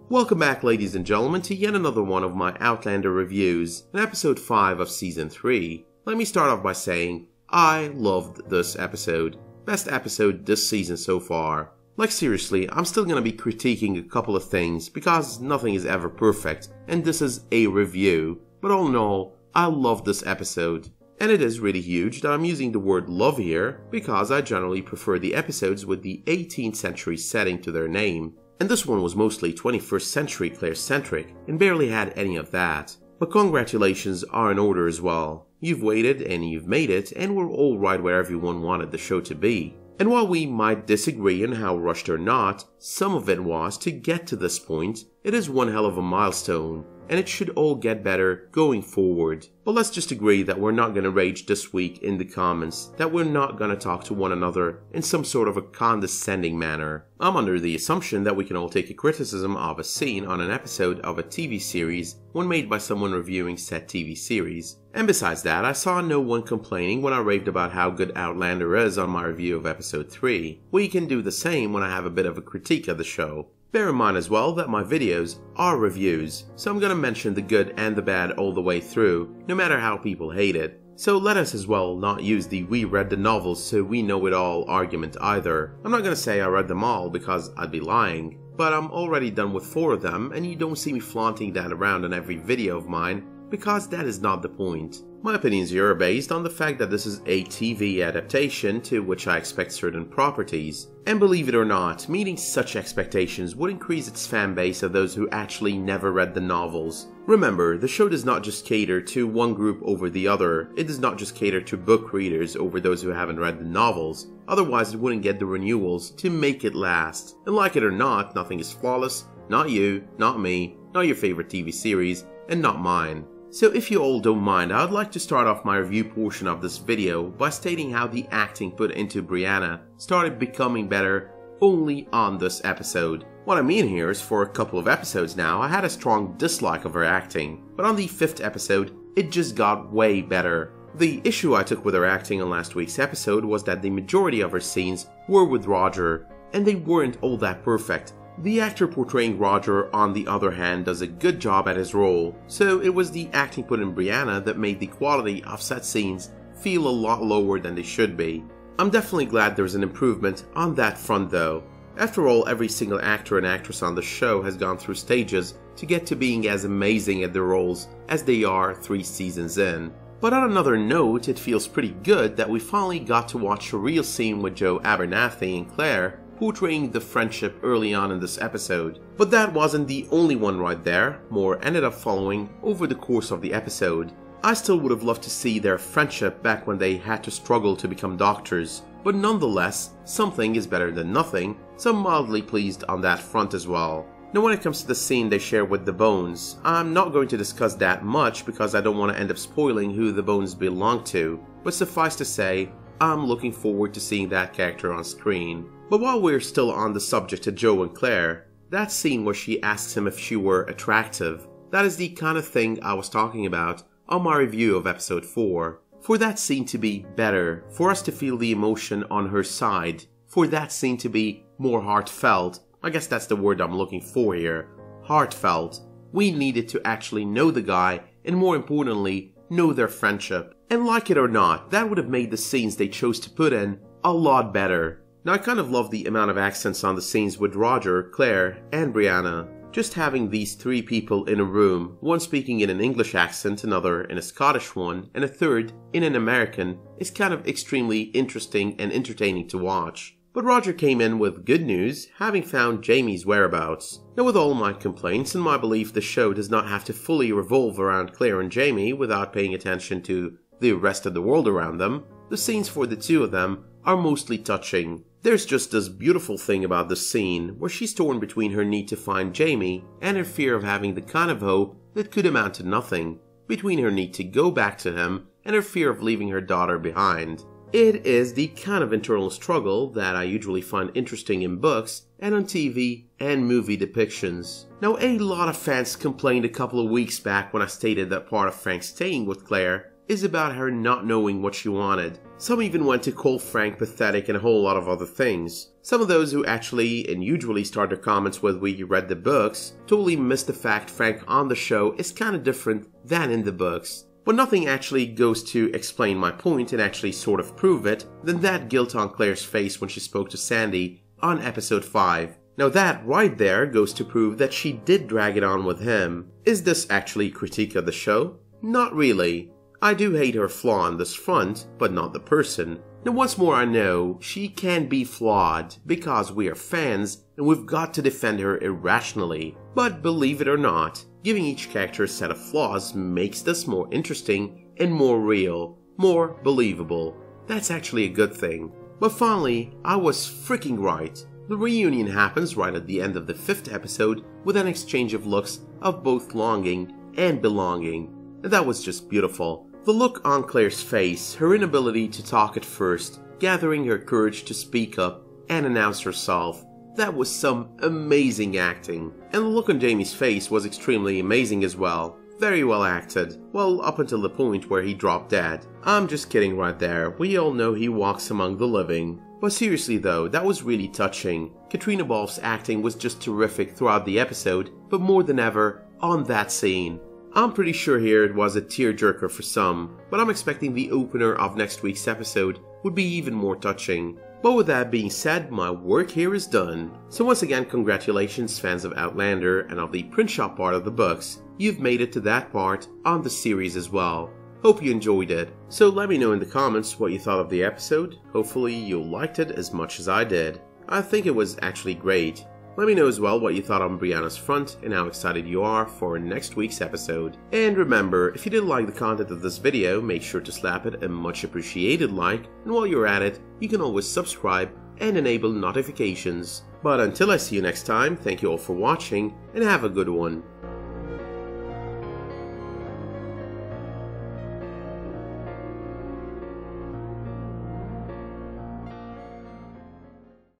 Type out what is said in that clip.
Welcome back, ladies and gentlemen, to yet another one of my Outlander reviews, in episode 5 of season 3. Let me start off by saying, I loved this episode. Best episode this season so far. Like seriously, I'm still gonna be critiquing a couple of things, because nothing is ever perfect, and this is a review. But all in all, I love this episode. And it is really huge that I'm using the word love here, because I generally prefer the episodes with the 18th century setting to their name. And this one was mostly 21st century Claire-centric, and barely had any of that. But congratulations are in order as well. You've waited and you've made it, and we're all right where everyone wanted the show to be. And while we might disagree on how rushed or not, some of it was to get to this point. It is one hell of a milestone, and it should all get better going forward. But let's just agree that we're not gonna rage this week in the comments, that we're not gonna talk to one another in some sort of a condescending manner. I'm under the assumption that we can all take a criticism of a scene on an episode of a TV series, one made by someone reviewing said TV series. And besides that, I saw no one complaining when I raved about how good Outlander is on my review of episode 3. We can do the same when I have a bit of a critique of the show. Bear in mind as well that my videos are reviews, so I'm gonna mention the good and the bad all the way through, no matter how people hate it. So let us as well not use the "we read the novels so we know it all" argument either. I'm not gonna say I read them all because I'd be lying, but I'm already done with 4 of them, and you don't see me flaunting that around in every video of mine, because that is not the point. My opinions here are based on the fact that this is a TV adaptation to which I expect certain properties. And believe it or not, meeting such expectations would increase its fan base of those who actually never read the novels. Remember, the show does not just cater to one group over the other. It does not just cater to book readers over those who haven't read the novels. Otherwise it wouldn't get the renewals to make it last. And like it or not, nothing is flawless. Not you, not me, not your favorite TV series, and not mine. So if you all don't mind, I'd like to start off my review portion of this video by stating how the acting put into Brianna started becoming better only on this episode. What I mean here is for a couple of episodes now, I had a strong dislike of her acting, but on the 5th episode, it just got way better. The issue I took with her acting on last week's episode was that the majority of her scenes were with Roger, and they weren't all that perfect. The actor portraying Roger, on the other hand, does a good job at his role, so it was the acting put in Brianna that made the quality of set scenes feel a lot lower than they should be. I'm definitely glad there's an improvement on that front though. After all, every single actor and actress on the show has gone through stages to get to being as amazing at their roles as they are 3 seasons in. But on another note, it feels pretty good that we finally got to watch a real scene with Joe Abernathy and Claire portraying the friendship early on in this episode. But that wasn't the only one right there. More ended up following over the course of the episode. I still would have loved to see their friendship back when they had to struggle to become doctors. But nonetheless, something is better than nothing, so I'm mildly pleased on that front as well. Now when it comes to the scene they share with the Bones, I'm not going to discuss that much because I don't want to end up spoiling who the Bones belong to, but suffice to say, I'm looking forward to seeing that character on screen. But while we're still on the subject of Joe and Claire, that scene where she asks him if she were attractive, that is the kind of thing I was talking about on my review of episode 4. For that scene to be better, for us to feel the emotion on her side, for that scene to be more heartfelt, I guess that's the word I'm looking for here, heartfelt, we needed to actually know the guy, and more importantly, know their friendship. And like it or not, that would have made the scenes they chose to put in a lot better. Now I kind of love the amount of accents on the scenes with Roger, Claire, and Brianna. Just having these 3 people in a room, one speaking in an English accent, another in a Scottish one, and a third in an American, is kind of extremely interesting and entertaining to watch. But Roger came in with good news, having found Jamie's whereabouts. Now with all my complaints and my belief the show does not have to fully revolve around Claire and Jamie without paying attention to the rest of the world around them, the scenes for the 2 of them are mostly touching. There's just this beautiful thing about the scene where she's torn between her need to find Jamie and her fear of having the kind of hope that could amount to nothing, between her need to go back to him and her fear of leaving her daughter behind. It is the kind of internal struggle that I usually find interesting in books and on TV and movie depictions. Now, a lot of fans complained a couple of weeks back when I stated that part of Frank staying with Claire is about her not knowing what she wanted. Some even went to call Frank pathetic and a whole lot of other things. Some of those who actually and usually start their comments with "we read the books" totally missed the fact Frank on the show is kinda different than in the books. But nothing actually goes to explain my point and actually sort of prove it than that guilt on Claire's face when she spoke to Sandy on episode 5. Now that right there goes to prove that she did drag it on with him. Is this actually critique of the show? Not really. I do hate her flaw on this front, but not the person. Now once more I know she can be flawed because we are fans and we've got to defend her irrationally. But believe it or not, giving each character a set of flaws makes this more interesting and more real, more believable. That's actually a good thing. But finally, I was freaking right. The reunion happens right at the end of the 5th episode with an exchange of looks of both longing and belonging. And that was just beautiful. The look on Claire's face, her inability to talk at first, gathering her courage to speak up and announce herself, that was some amazing acting. And the look on Jamie's face was extremely amazing as well. Very well acted. Well, up until the point where he dropped dead. I'm just kidding right there. We all know he walks among the living. But seriously though, that was really touching. Katrina Balfe's acting was just terrific throughout the episode, but more than ever, on that scene. I'm pretty sure here it was a tearjerker for some, but I'm expecting the opener of next week's episode would be even more touching. But with that being said, my work here is done. So once again, congratulations fans of Outlander and of the print shop part of the books. You've made it to that part on the series as well. Hope you enjoyed it. So let me know in the comments what you thought of the episode. Hopefully you liked it as much as I did. I think it was actually great. Let me know as well what you thought on Brianna's front and how excited you are for next week's episode. And remember, if you did like the content of this video, make sure to slap it a much appreciated like, and while you're at it, you can always subscribe and enable notifications. But until I see you next time, thank you all for watching and have a good one.